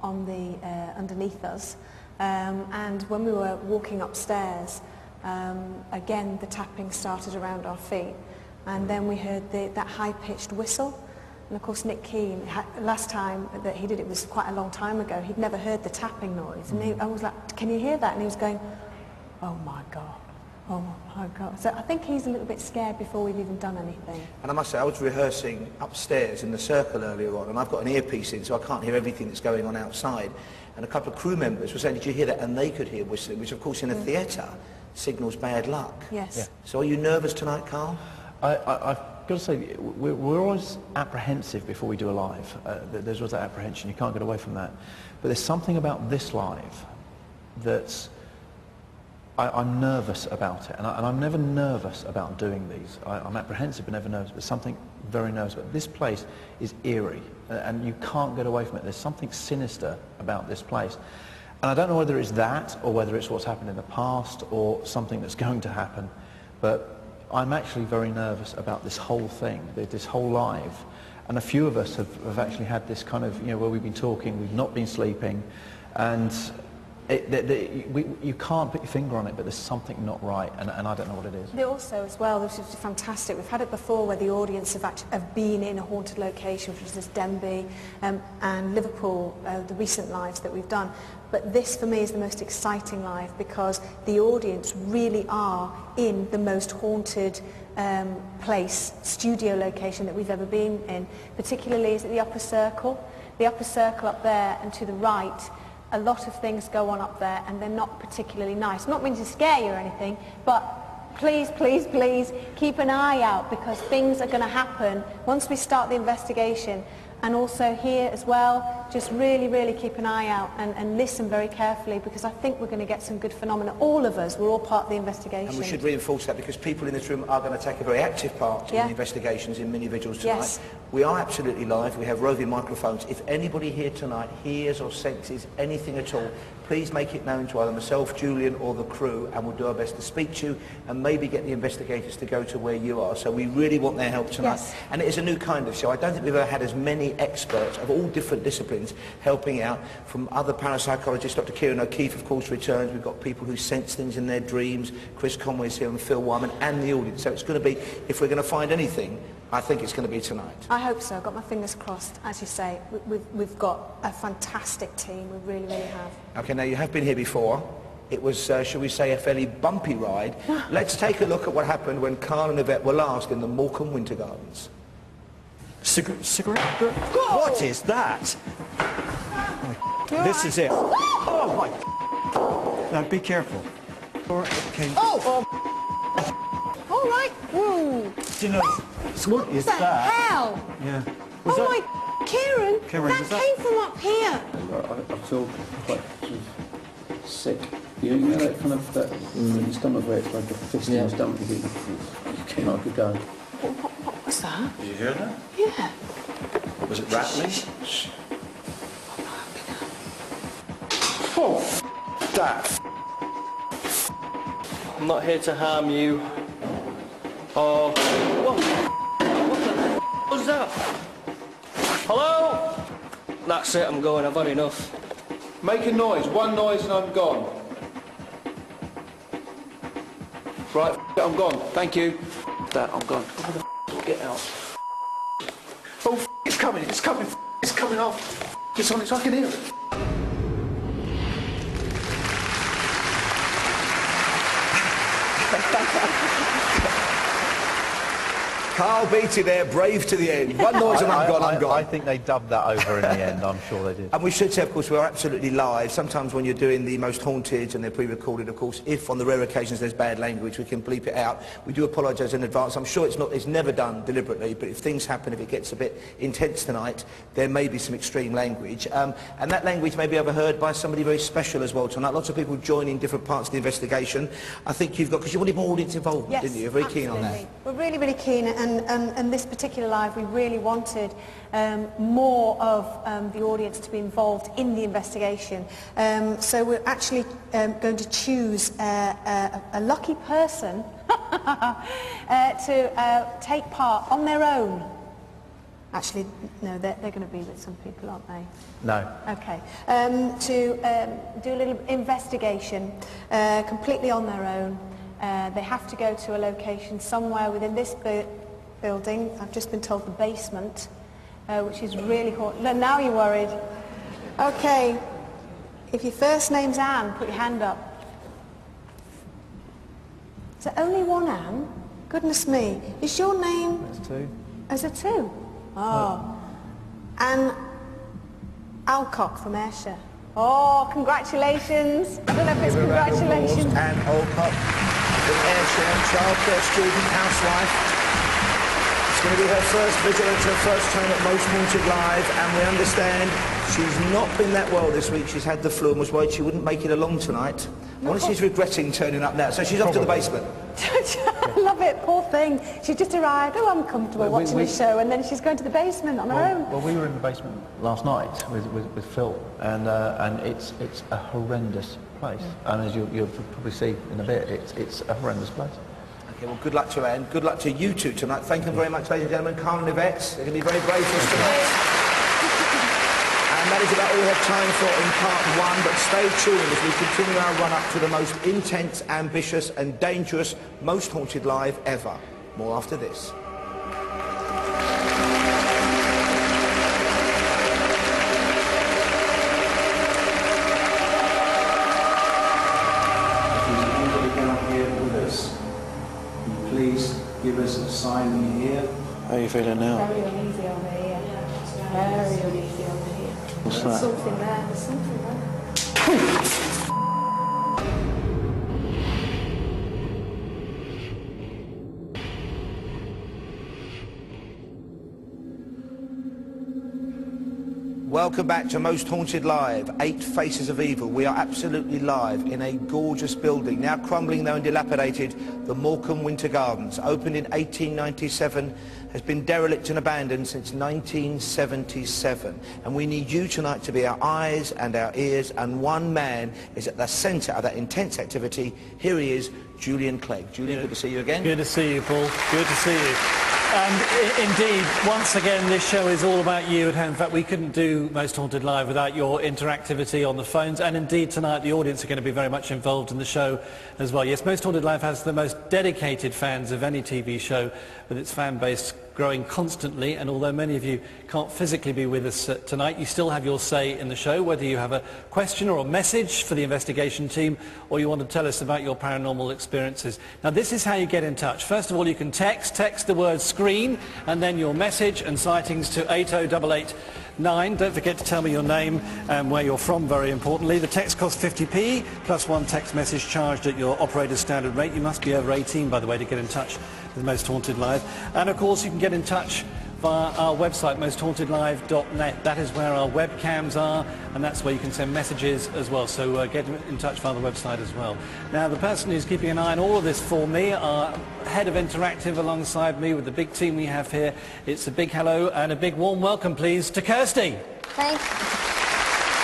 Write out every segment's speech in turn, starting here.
on the underneath us, and when we were walking upstairs, again the tapping started around our feet, and then we heard that high-pitched whistle. And of course Nick Keane, last time that he did it was quite a long time ago, he'd never heard the tapping noise, and I was like, can you hear that? And he was going, oh my God. Oh my God. So I think he's a little bit scared before we've even done anything. And I must say, I was rehearsing upstairs in the circle earlier on, and I've got an earpiece in, so I can't hear everything that's going on outside. And a couple of crew members were saying, did you hear that? And they could hear whistling, which of course in a theatre signals bad luck. Yes. Yeah. So are you nervous tonight, Carl? I've got to say, we're always apprehensive before we do a live. There's always that apprehension, you can't get away from that. But there's something about this live that's... I'm nervous about it, and I'm never nervous about doing these. I'm apprehensive but never nervous, but something very nervous about it. This place is eerie, and you can't get away from it. There's something sinister about this place. And I don't know whether it's that, or whether it's what's happened in the past, or something that's going to happen, but I'm actually very nervous about this whole thing, this whole live. And a few of us have actually had this kind of, where we've been talking, we've not been sleeping, and you can't put your finger on it, but there's something not right, and I don't know what it is. Also, as well, this is fantastic. We've had it before where the audience have been in a haunted location, which is this Denby and Liverpool, the recent lives that we've done. But this, for me, is the most exciting live because the audience really are in the most haunted place, studio location that we've ever been in. Particularly is at the upper circle. The upper circle up there and to the right. A lot of things go on up there and they're not particularly nice. Not meaning to scare you or anything, but please, please, please keep an eye out because things are going to happen once we start the investigation. And also here as well, just really, really keep an eye out and listen very carefully because I think we're going to get some good phenomena. All of us, we're all part of the investigation. And we should reinforce that because people in this room are going to take a very active part in the investigations in mini vigils tonight. Yes. We are absolutely live. We have roving microphones. If anybody here tonight hears or senses anything at all, please make it known to either myself, Julian or the crew, and we'll do our best to speak to you and maybe get the investigators to go to where you are. So we really want their help tonight. Yes. And it is a new kind of show. I don't think we've ever had as many experts of all different disciplines helping out, from other parapsychologists. Dr. Kieran O'Keefe, of course, returns. We've got people who sense things in their dreams. Chris Conway's here and Phil Wyman and the audience. So it's going to be, if we're going to find anything, I think it's going to be tonight. I hope so. I've got my fingers crossed. As you say, we've got a fantastic team. We really, really have. Okay, now you have been here before. It was, shall we say, a fairly bumpy ride. Let's take a look at what happened when Carl and Yvette were last in the Morecambe Winter Gardens. Cigarette? What is that? This is it. Oh my! Now be careful. Okay. Oh! All right. Whoa! Do you know what is the that? Hell? Yeah. Was that... my Kieran! Cameron, that came from up here. I feel quite sort of sick. You know that kind of that in your stomach where it's like a fist in your stomach. You came like a gun. What was that? Did you hear that? Yeah. Was it rattling? Oh, that. I'm not here to harm you. Oh, what the was that? Hello? That's it, I'm going, I've had enough. Make a noise. One noise and I'm gone. Right, I'm gone. Thank you. That, I'm gone. Get out. Oh, it's coming. It's coming. It's coming off. It's on. I can hear it. Carl Beattie there, brave to the end. One noise and I'm gone, I'm gone. I think they dubbed that over in the end, I'm sure they did. And we should say, of course, we're absolutely live. Sometimes when you're doing the most haunted and they're pre-recorded, of course, if on the rare occasions there's bad language, we can bleep it out. We do apologise in advance. I'm sure it's never done deliberately, but if things happen, if it gets a bit intense tonight, there may be some extreme language. And that language may be overheard by somebody very special as well tonight. Lots of people joining different parts of the investigation. I think you've got, because you wanted more audience involvement, didn't you? You're very keen on that. We're really, really keen, and this particular live, we really wanted more of the audience to be involved in the investigation. So we're actually going to choose a lucky person to take part on their own. Actually, no, they're going to be with some people, aren't they? No. Okay. To do a little investigation completely on their own. They have to go to a location somewhere within this building. I've just been told the basement, which is really hot. No, now you're worried. Okay. If your first name's Anne, put your hand up. Is there only one Anne? Goodness me. Is your name... That's two. Is there two? Oh. Anne Alcock from Ayrshire. Oh, congratulations. I don't know if it's congratulations. Anne Alcock from Ayrshire, childcare student, housewife. It's going to be her first vigilance, her first time at Most Haunted Live, and we understand she's not been that well this week. She's had the flu and was worried she wouldn't make it along tonight. I wonder if she's regretting turning up now. So she's off to the basement. I love it, poor thing. She just arrived, oh, I'm comfortable watching the show, and then she's going to the basement on her own. Well, we were in the basement last night with Phil, and it's a horrendous place. And as you'll probably see in a bit, it's a horrendous place. Okay, well, good luck to Anne. Good luck to you two tonight. Thank you very much, ladies and gentlemen. Carl and Yvette, they're going to be very brave for us tonight. And that is about all we have time for in part one, but stay tuned as we continue our run-up to the most intense, ambitious and dangerous Most Haunted Live ever. More after this. Please give us a sign when you're here. How are you feeling now? Very uneasy over here. Very uneasy over here. What's There's that? something there. There's something there. Welcome back to Most Haunted Live, 8 Faces of Evil. We are absolutely live in a gorgeous building, now crumbling though and dilapidated, the Morecambe Winter Gardens. Opened in 1897, has been derelict and abandoned since 1977. And we need you tonight to be our eyes and our ears, and one man is at the centre of that intense activity. Here he is, Julian Clegg. Julian, good to see you again. Good to see you, Paul. Good to see you. And indeed, once again, this show is all about you at home. In fact, we couldn't do Most Haunted Live without your interactivity on the phones. And indeed, tonight, the audience are going to be very much involved in the show as well. Yes, Most Haunted Live has the most dedicated fans of any TV show, with its fan base growing constantly. And although many of you can't physically be with us tonight, you still have your say in the show, whether you have a question or a message for the investigation team, or you want to tell us about your paranormal experiences. Now, this is how you get in touch. First of all, you can text the word screen and then your message and sightings to 80889. Don't forget to tell me your name and where you're from, very importantly. The text costs 50p plus one text message charged at your operator's standard rate. You must be over 18, by the way, to get in touch with Most Haunted Live. And of course, you can get in touch via our website, mosthauntedlive.net. That is where our webcams are, and that's where you can send messages as well. So get in touch via the website as well. Now, the person who's keeping an eye on all of this for me, our head of interactive alongside me with the big team we have here, it's a big hello and a big warm welcome, please, to Kirsty. Thank you.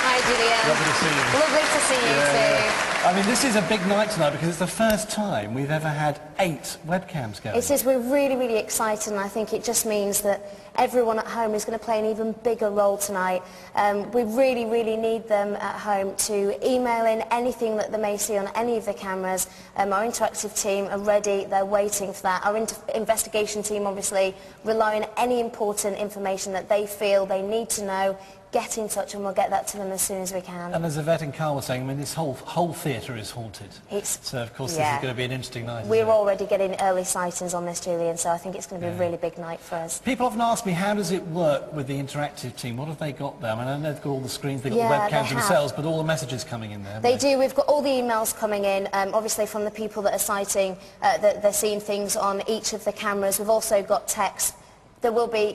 Hi, Julian. Lovely to see you. Lovely to see you too. I mean, this is a big night tonight because it's the first time we've ever had 8 webcams going. It is. We're really, really excited, and I think it just means that everyone at home is going to play an even bigger role tonight. We really, really need them at home to email in anything that they may see on any of the cameras. Our interactive team are ready. They're waiting for that. Our investigation team, obviously, rely on any important information that they feel they need to know. Get in touch and we'll get that to them as soon as we can. And as Yvette and Carl were saying, I mean, this whole theatre is haunted. So, of course, this is going to be an interesting night. We're already getting early sightings on this, Julian, so I think it's going to be a really big night for us. People often ask me, how does it work with the interactive team? What have they got there? I mean, I know they've got all the screens, they've got the webcams themselves, but all the messages coming in there. They do. We've got all the emails coming in, obviously from the people that are sighting, that they're seeing things on each of the cameras. We've also got text. There will be,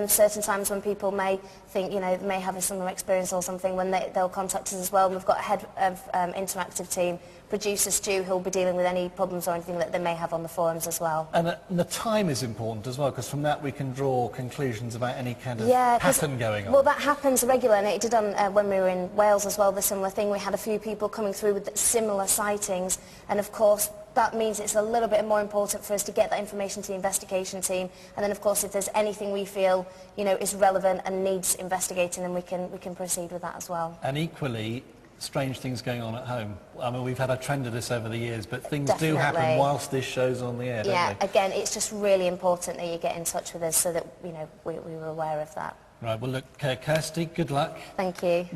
certain times when people may think, they may have a similar experience or something, when they'll contact us as well. And we've got a head of interactive team, producer Stu, who'll be dealing with any problems or anything that they may have on the forums as well. And the time is important as well, because from that we can draw conclusions about any kind of pattern going on. Well, that happens regularly, and it did when we were in Wales as well, the similar thing. We had a few people coming through with similar sightings, and of course, that means it's a little bit more important for us to get that information to the investigation team, and then of course if there's anything we feel, you know, is relevant and needs investigating, then we can proceed with that as well. And equally, strange things going on at home. I mean, we've had a trend of this over the years, but things do happen Definitely. whilst this show's on the air, don't Yeah, they? again, it's just really important that you get in touch with us so that, you know, we were aware of that. Right, well look, Kirsty, good luck. Thank you.